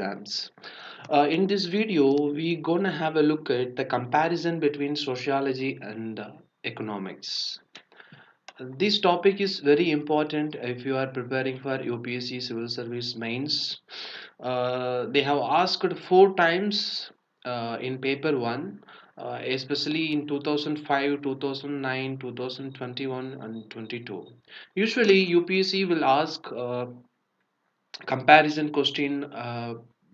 exams. In this video, we're gonna have a look at the comparison between sociology and economics. This topic is very important if you are preparing for UPSC Civil Service Mains. They have asked four times in paper one, especially in 2005, 2009, 2021, and 22. Usually, UPSC will ask comparison question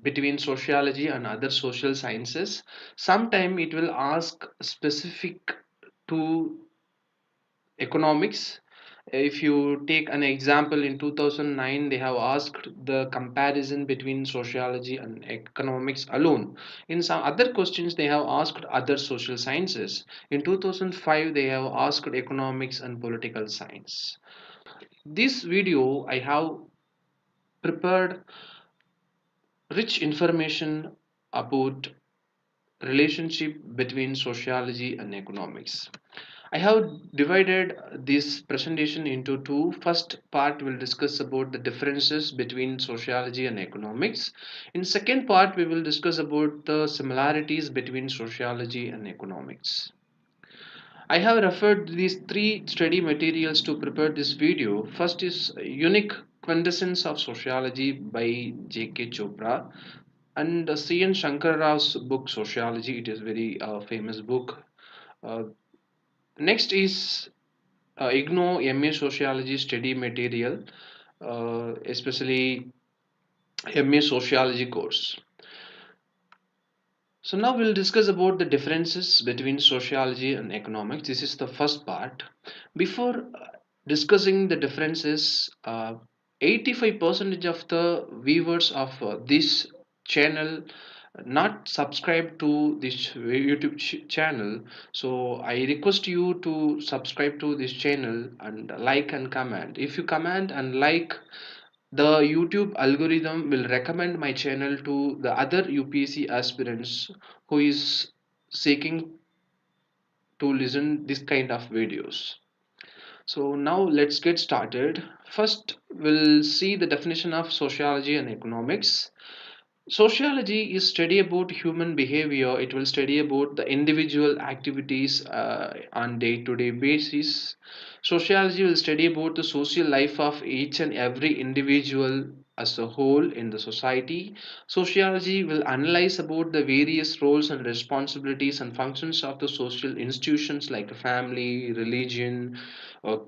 between sociology and other social sciences. Sometime it will ask specific to economics. If you take an example, in 2009 they have asked the comparison between sociology and economics alone. In some other questions they have asked other social sciences. In 2005 they have asked economics and political science. This video I have prepared rich information about relationship between sociology and economics. I have divided this presentation into two. First part will discuss about the differences between sociology and economics. In second part we will discuss about the similarities between sociology and economics. I have referred these three study materials to prepare this video. First is Unique Quintessence of Sociology by J.K. Chopra and C.N. Shankar Rao's book Sociology. It is very famous book. Uh, Next is IGNO MA Sociology study material, especially MA Sociology course. So now we'll discuss about the differences between sociology and economics. This is the first part. Before discussing the differences, 85% of the viewers of this channel not subscribe to this YouTube channel. So I request you to subscribe to this channel and like and comment. If you comment and like, the YouTube algorithm will recommend my channel to the other UPSC aspirants who is seeking to listen this kind of videos. So now let's get started. First, we'll see the definition of sociology and economics. Sociology is study about human behavior. It will study about the individual activities on day-to-day basis. Sociology will study about the social life of each and every individual as a whole in the society. Sociology will analyze about the various roles and responsibilities and functions of the social institutions like family, religion,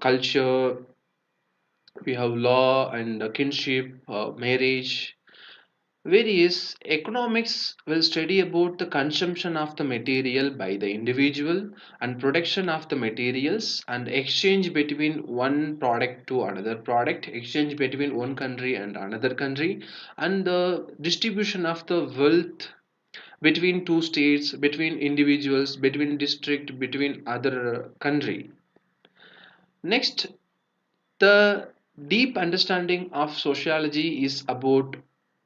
culture. We have law and kinship, marriage. Whereas economics will study about the consumption of the material by the individual and production of the materials and exchange between one product to another product, exchange between one country and another country, and the distribution of the wealth between two states, between individuals, between district, between other country. Next, the deep understanding of sociology is about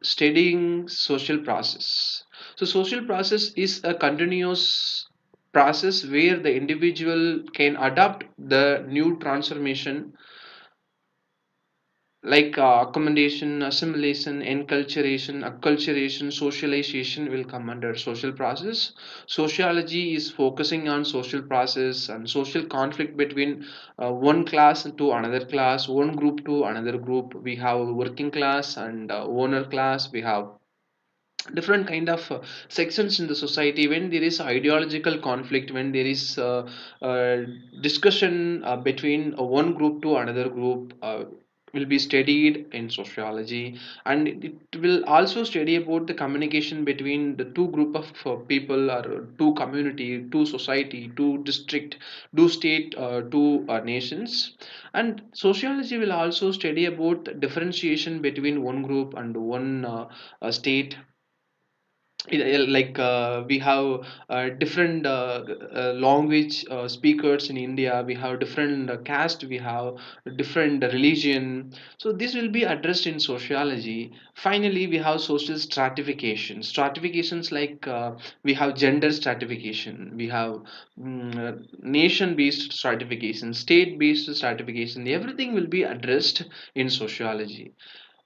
studying social process. So social process is a continuous process where the individual can adapt the new transformation like accommodation, assimilation, enculturation, acculturation, socialization will come under social process. Sociology is focusing on social process and social conflict between one class to another class, one group to another group. We have working class and owner class. We have different kind of sections in the society. When there is ideological conflict, when there is discussion between one group to another group, will be studied in sociology. And it will also study about the communication between the two group of people or two community, two society, two district, two state, two nations. And sociology will also study about differentiation between one group and one state. Like we have different language speakers in India, we have different caste, we have different religion. So this will be addressed in sociology. Finally, we have social stratifications like we have gender stratification, we have nation based stratification, state based stratification. Everything will be addressed in sociology.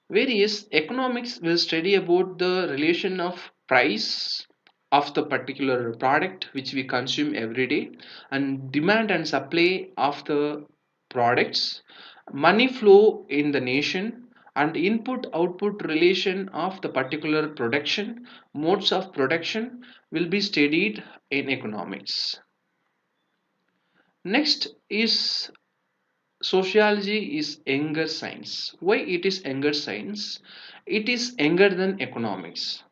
Whereas economics will study about the relation of price of the particular product which we consume every day, and demand and supply of the products, money flow in the nation, and input output relation of the particular production, modes of production will be studied in economics. Next is sociology is younger science. Why it is younger science? It is younger than economics.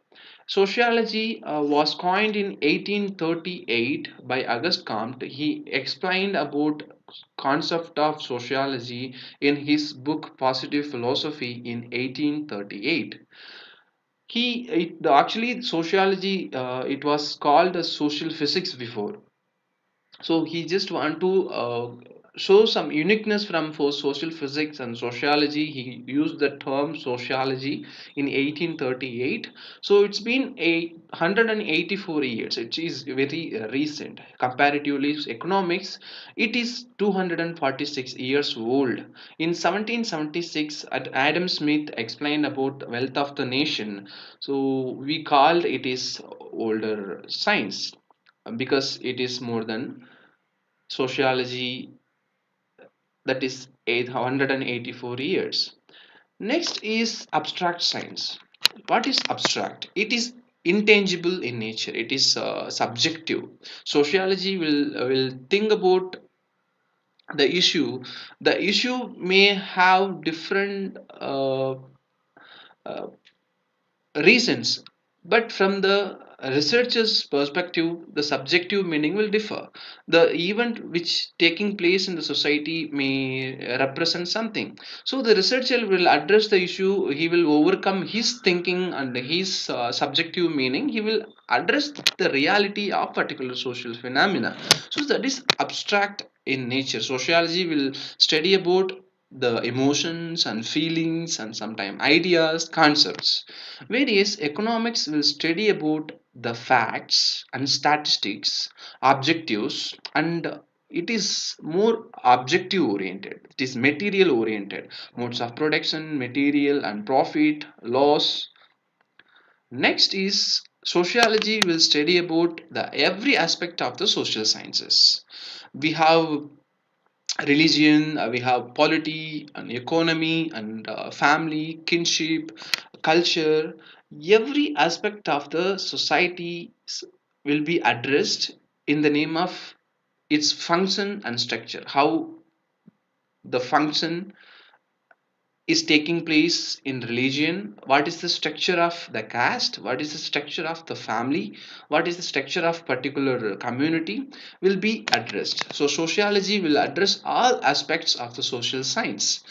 Sociology was coined in 1838 by Auguste Comte. He explained about concept of sociology in his book Positive Philosophy in 1838. Actually sociology it was called as social physics before, so he just want to show some uniqueness from for social physics and sociology. He used the term sociology in 1838. So it's been 184 years. It is very recent comparatively. Economics, it is 246 years old. In 1776, Adam Smith explained about wealth of the nation. So we called it is older science because it is more than sociology, that is 884 years. Next is abstract science. What is abstract? It is intangible in nature. It is subjective. Sociology will think about the issue. The issue may have different uh, reasons, but from the researcher's perspective the subjective meaning will differ. The event which taking place in the society may represent something, so the researcher will address the issue. He will overcome his thinking and his subjective meaning. He will address the reality of particular social phenomena. So that is abstract in nature. Sociology will study about the emotions and feelings and sometimes ideas, concepts. Whereas economics will study about the facts and statistics, objectives, and it is more objective oriented. It is material oriented. Modes of production, material and profit, loss. Next is sociology will study about the every aspect of the social sciences. We have religion, we have polity and economy and family, kinship, culture. Every aspect of the society will be addressed in the name of its function and structure. How the function is taking place in religion, what is the structure of the caste, what is the structure of the family, what is the structure of particular community will be addressed. So sociology will address all aspects of the social science.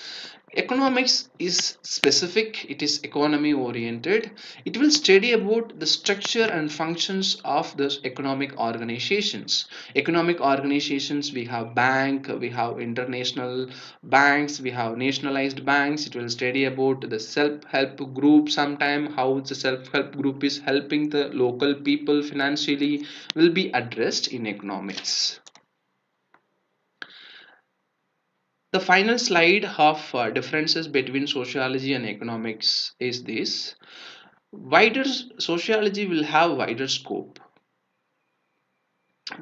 Economics is specific, it is economy oriented. It will study about the structure and functions of the economic organizations. Economic organizations, we have bank, we have international banks, we have nationalized banks. It will study about the self-help group, sometime how the self-help group is helping the local people financially will be addressed in economics. The final slide of differences between sociology and economics is this. Wider sociology will have wider scope.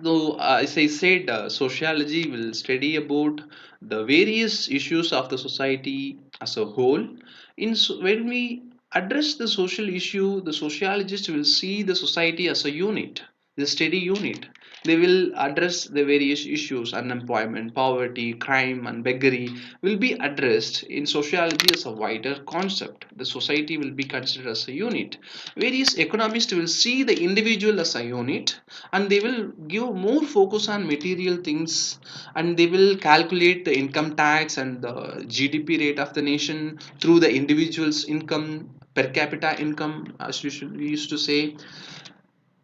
Though, as I said, sociology will study about the various issues of the society as a whole. When we address the social issue, the sociologist will see the society as a unit, the steady unit. They will address the various issues: unemployment, poverty, crime, and beggary will be addressed in sociology as a wider concept. The society will be considered as a unit. Various economists will see the individual as a unit, and they will give more focus on material things, and they will calculate the income tax and the GDP rate of the nation through the individual's income, per capita income, as we used to say.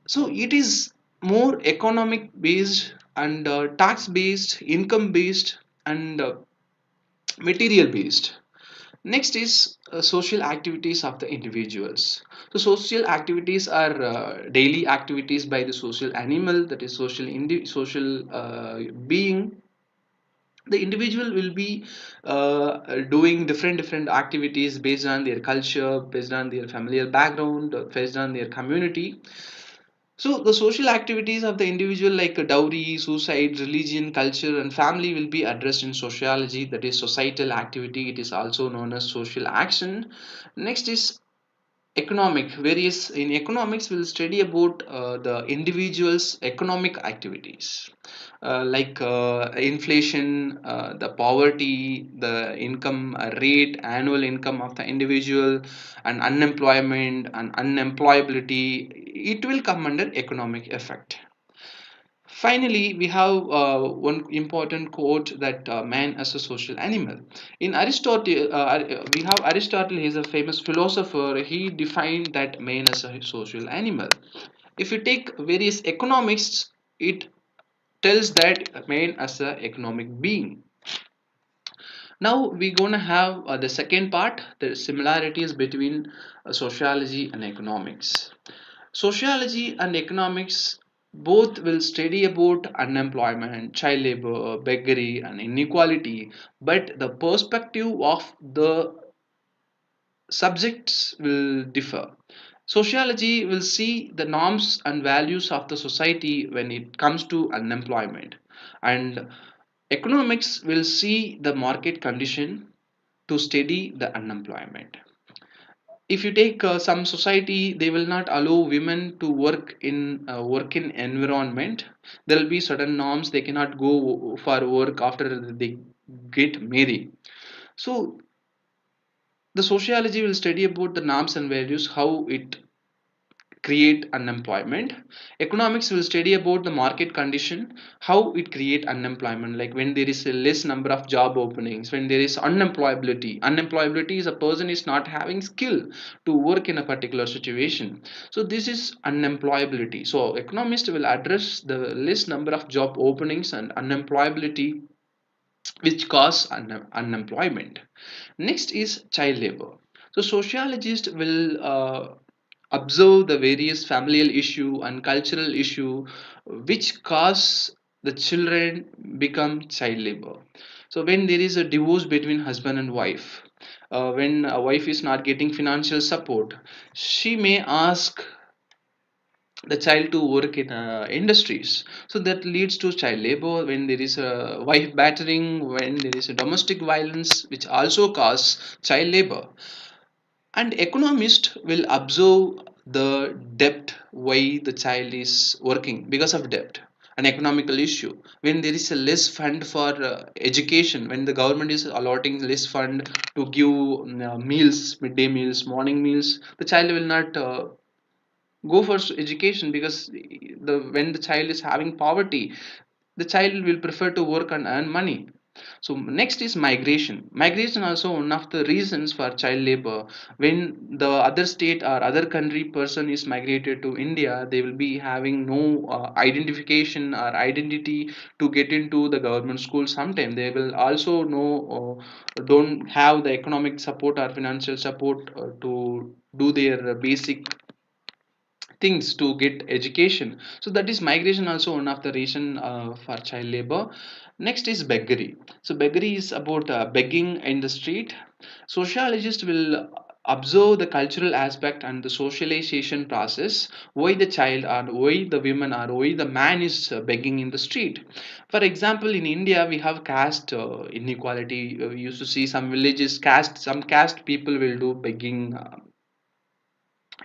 So it is more economic based and tax based, income based, and material based. Next is social activities of the individuals. So social activities are daily activities by the social animal, that is social being. the individual will be doing different activities based on their culture, based on their familial background, based on their community. So the social activities of the individual like dowry, suicide, religion, culture and family will be addressed in sociology, that is societal activity. It is also known as social action. Next is economic. Various in economics will study about the individual's economic activities, like inflation, the poverty, the income rate, annual income of the individual, and unemployment and unemployability. It will come under economic effect. Finally, we have one important quote that man as a social animal. In Aristotle, we have Aristotle. He is a famous philosopher. He defined that man as a social animal. If you take various economics, it tells that man as a economic being. Now we're gonna have the second part, the similarities between sociology and economics. Sociology and economics both will study about unemployment, child labor, beggary, and inequality, but the perspective of the subjects will differ. Sociology will see the norms and values of the society when it comes to unemployment, and economics will see the market condition to study the unemployment. If you take some society, they will not allow women to work in environment. There will be certain norms, they cannot go for work after they get married. So the sociology will study about the norms and values, how it create unemployment. Economics will study about the market condition, how it create unemployment, like when there is a less number of job openings, when there is unemployability is a person is not having skill to work in a particular situation. So this is unemployability. So economists will address the less number of job openings and unemployability which cause unemployment. Next is child labor. So sociologists will observe the various familial issue and cultural issue which cause the children become child labor. So when there is a divorce between husband and wife, when a wife is not getting financial support, she may ask the child to work in industries, so that leads to child labor. When there is a wife battering, when there is a domestic violence which also cause child labor. And economist will observe the debt, why the child is working because of debt, an economical issue. When there is a less fund for education, when the government is allotting less fund to give meals, midday meals, morning meals, the child will not go for education, because the when the child is having poverty, the child will prefer to work and earn money. So next is migration also one of the reasons for child labor. When the other state or other country person is migrated to India, they will be having no identification or identity to get into the government school. Sometime they will also know don't have the economic support or financial support to do their basic things to get education. So that is migration also one of the reason for child labor. Next is beggary. So beggary is about begging in the street. Sociologists will observe the cultural aspect and the socialization process, why the child or why the women or why the man is begging in the street. For example, in India we have caste inequality. We used to see some villages, caste, some caste people will do begging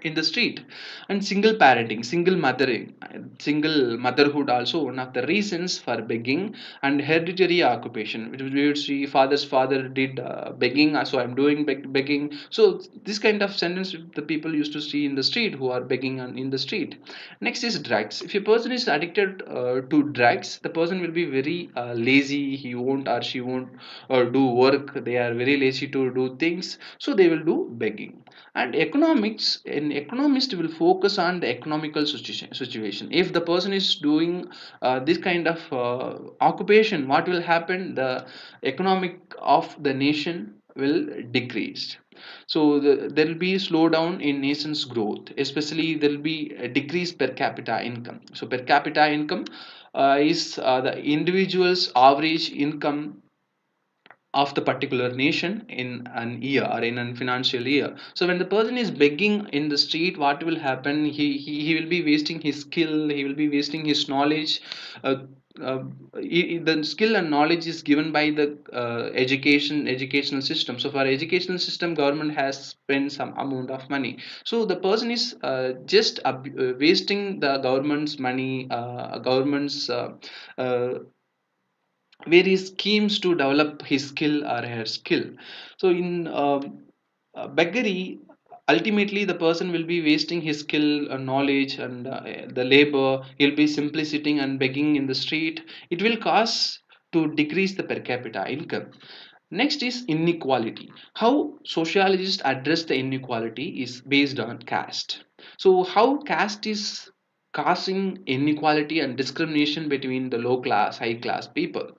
in the street. And single parenting, single mothering, single motherhood also one of the reasons for begging. And hereditary occupation, which we would see father's father did begging, so I'm doing begging. So this kind of sentence the people used to see in the street, who are begging in the street. Next is drugs. If a person is addicted to drugs, the person will be very lazy, he won't or she won't do work, they are very lazy to do things, so they will do begging. And economics, an economist will focus on the economical situation. If the person is doing this kind of occupation, what will happen, the economic of the nation will decrease. So there will be slowdown in nation's growth, especially there will be a decrease per capita income. So per capita income is the individual's average income of the particular nation in an year or in a financial year. So when the person is begging in the street, what will happen? He will be wasting his skill, he will be wasting his knowledge. uh, uh, the skill and knowledge is given by the educational system. So for educational system, government has spent some amount of money. So the person is just wasting the government's money, government's uh, various schemes to develop his skill or her skill. So in beggary, ultimately the person will be wasting his skill and knowledge and the labor. He'll be simply sitting and begging in the street. It will cause to decrease the per capita income. Next is inequality. How sociologists address the inequality is based on caste. So how caste is causing inequality and discrimination between the low class, high class people.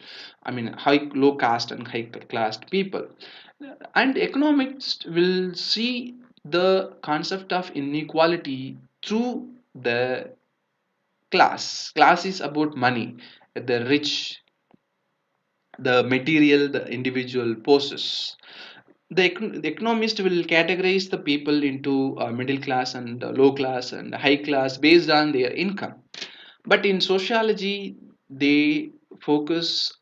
I mean, high, low caste and high class people. And economics will see the concept of inequality through the class. Class is about money, the rich, the material the individual possesses. The economist will categorize the people into middle class and low class and high class based on their income. But in sociology, they focus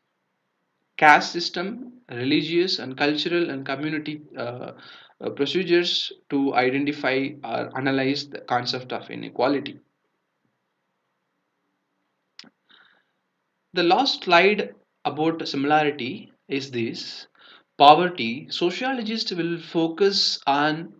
caste system, religious and cultural and community procedures to identify or analyze the concept of inequality. The last slide about similarity is this: poverty. Sociologists will focus on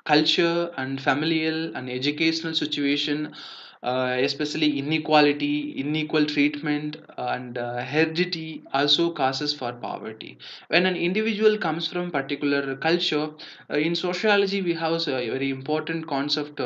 culture and familial and educational situation, especially inequality, unequal treatment, and heredity also causes for poverty. When an individual comes from particular culture, in sociology we have a very important concept,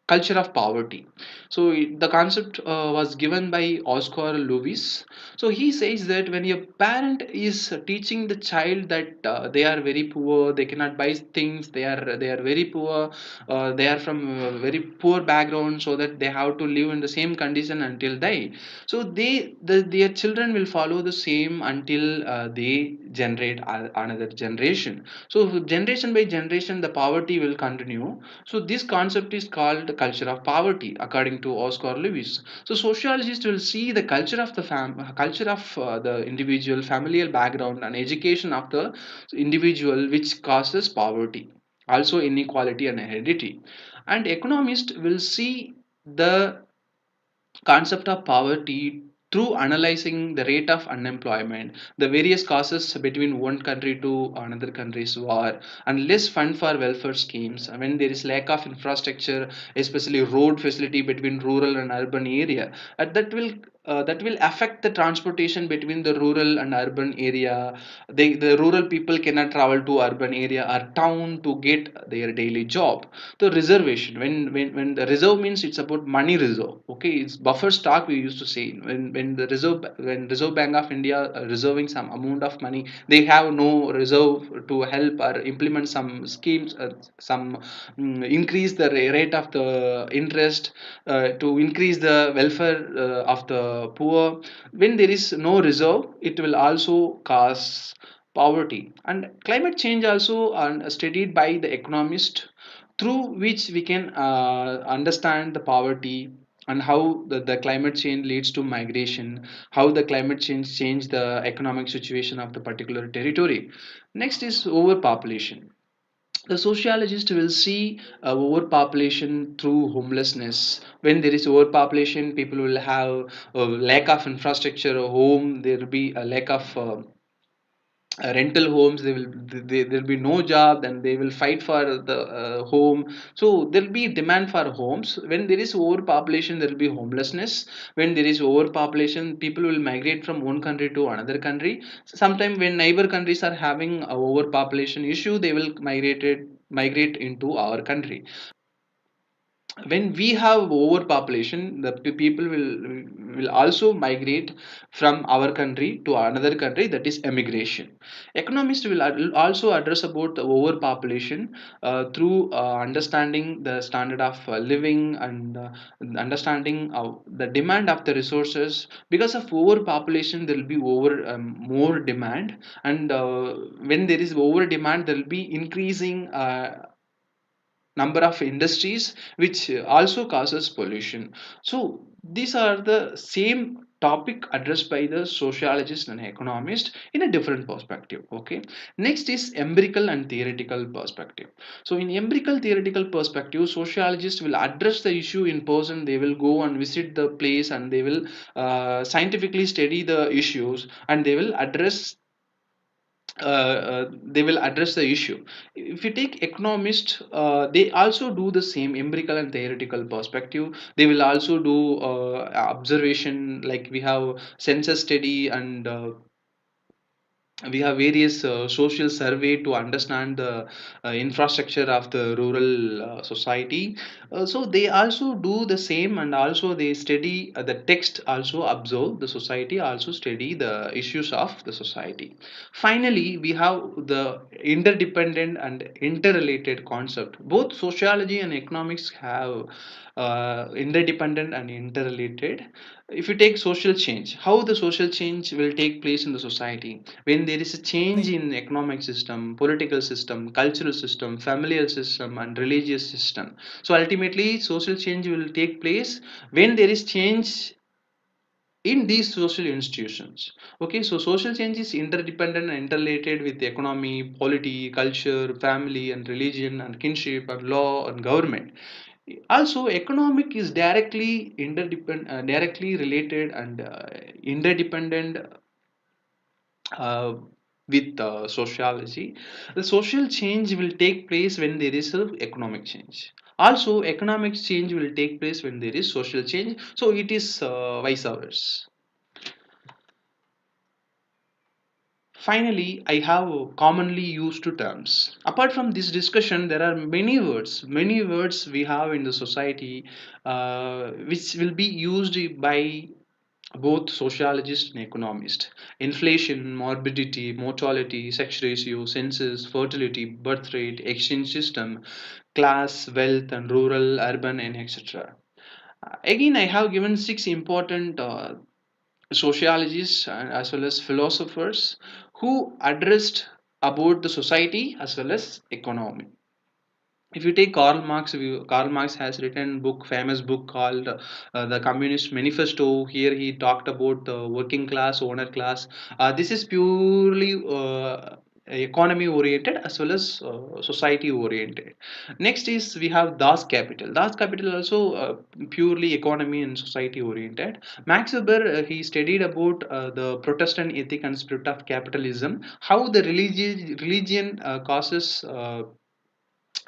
culture of poverty. So the concept was given by Oscar Lewis. So he says that when a parent is teaching the child that they are very poor, they cannot buy things, they are very poor, they are from a very poor background, so that they have to live in the same condition until die. So their children will follow the same until they generate another generation. So generation by generation the poverty will continue. So this concept is called the culture of poverty, according to Oscar Lewis. So sociologists will see the culture of the culture of the individual, familial background, and education of the individual, which causes poverty, also inequality and heredity. And economists will see the concept of poverty through analyzing the rate of unemployment, the various causes between one country to another country's war, and less fund for welfare schemes. When there is lack of infrastructure, especially road facility between rural and urban area, that will affect the transportation between the rural and urban area. The rural people cannot travel to urban area or town to get their daily job. So reservation, when the reserve means it's about money reserve. Okay, it's buffer stock we used to say. When reserve bank of India reserving some amount of money, they have no reserve to help or implement some schemes, some increase the rate of the interest, to increase the welfare of the poor. When there is no reserve, it will also cause poverty. And climate change also studied by the economist, through which we can understand the poverty and how the climate change leads to migration, how the climate change the economic situation of the particular territory. Next is overpopulation. The sociologist will see overpopulation through homelessness. When there is overpopulation, people will have a lack of infrastructure, a home, there will be a lack of rental homes. There'll be no job, then they will fight for the home. So there'll be demand for homes. When there is overpopulation, there will be homelessness. When there is overpopulation, people will migrate from one country to another country. Sometimes when neighbor countries are having a overpopulation issue, they will migrate into our country. when we have overpopulation, the people will also migrate from our country to another country, that is emigration. Economists will also address about the overpopulation through understanding the standard of living, and understanding the demand of the resources. Because of overpopulation there will be over more demand, and when there is over demand there will be increasing number of industries, which also causes pollution. So these are the same topic addressed by the sociologist and economist in a different perspective. Okay, next is empirical and theoretical perspective. So in empirical theoretical perspective, sociologists will address the issue in person. They will go and visit the place, and they will scientifically study the issues, and they will address the issue. If you take economists, they also do the same empirical and theoretical perspective. They will also do observation, like we have census study, and we have various social survey to understand the infrastructure of the rural society. So they also do the same, and also they study the text, also observe the society, also study the issues of the society. Finally, we have the interdependent and interrelated concept. Both sociology and economics have interdependent and interrelated. If you take social change, how the social change will take place in the society, when there is a change in economic system, political system, cultural system, familial system, and religious system. So ultimately social change will take place when there is change in these social institutions. Okay, so social change is interdependent and interrelated with the economy, polity, culture, family, and religion, and kinship, and law, and government. Also economic is directly interdependent, directly related, and interdependent uh, with sociology. The social change will take place when there is a economic change. Also economic change will take place when there is social change, so it is vice versa. Finally, I have commonly used terms. Apart from this discussion, there are many words we have in the society which will be used by both sociologists and economists. Inflation, morbidity, mortality, sex ratio, census, fertility, birth rate, exchange system, class, wealth, and rural, urban, and etc. Again, I have given six important sociologists and as well as philosophers who addressed about the society as well as economy. If you take Karl Marx has written book, famous book called the Communist Manifesto. Here he talked about the working class, owner class. This is purely economy oriented as well as society oriented. Next is we have Das Capital. Das Capital also purely economy and society oriented. Max Weber, he studied about the Protestant ethic and spirit of capitalism, how the religion causes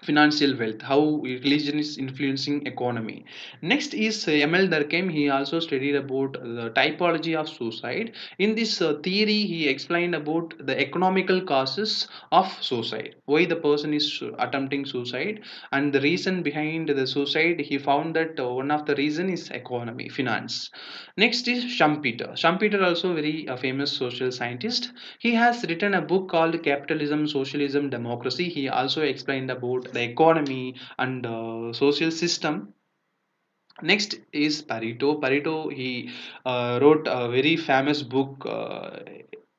financial wealth, how religion is influencing economy. Next is ML Durkheim. He also studied about the typology of suicide. In this theory he explained about the economical causes of suicide, why the person is attempting suicide, and the reason behind the suicide. He found that one of the reason is economy, finance. Next is Schumpeter. Schumpeter also very famous social scientist. He has written a book called Capitalism, Socialism, Democracy. He also explained about the economy and social system. Next is Pareto. Pareto, he wrote a very famous book,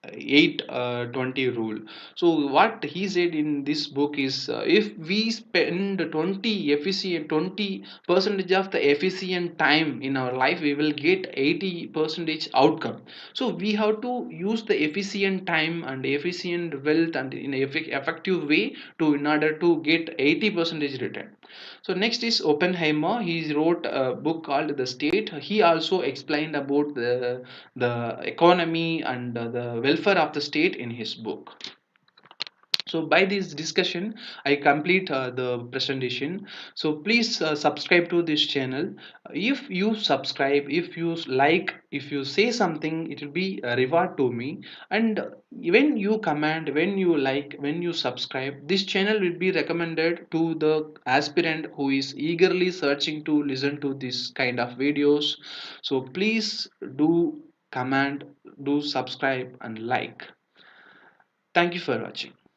8-20 rule. So what he said in this book is, if we spend 20 percentage of the efficient time in our life, we will get 80 percentage outcome. So we have to use the efficient time and efficient wealth and in a effective way to in order to get 80 percentage return. So next is Oppenheimer. He wrote a book called The State. He also explained about the economy and the welfare of the state in his book. So by this discussion I complete the presentation. So please subscribe to this channel. If you subscribe, if you like, if you say something, it will be a reward to me. And when you comment, when you like, when you subscribe, this channel will be recommended to the aspirant who is eagerly searching to listen to this kind of videos. So please do comment, do subscribe and like. Thank you for watching.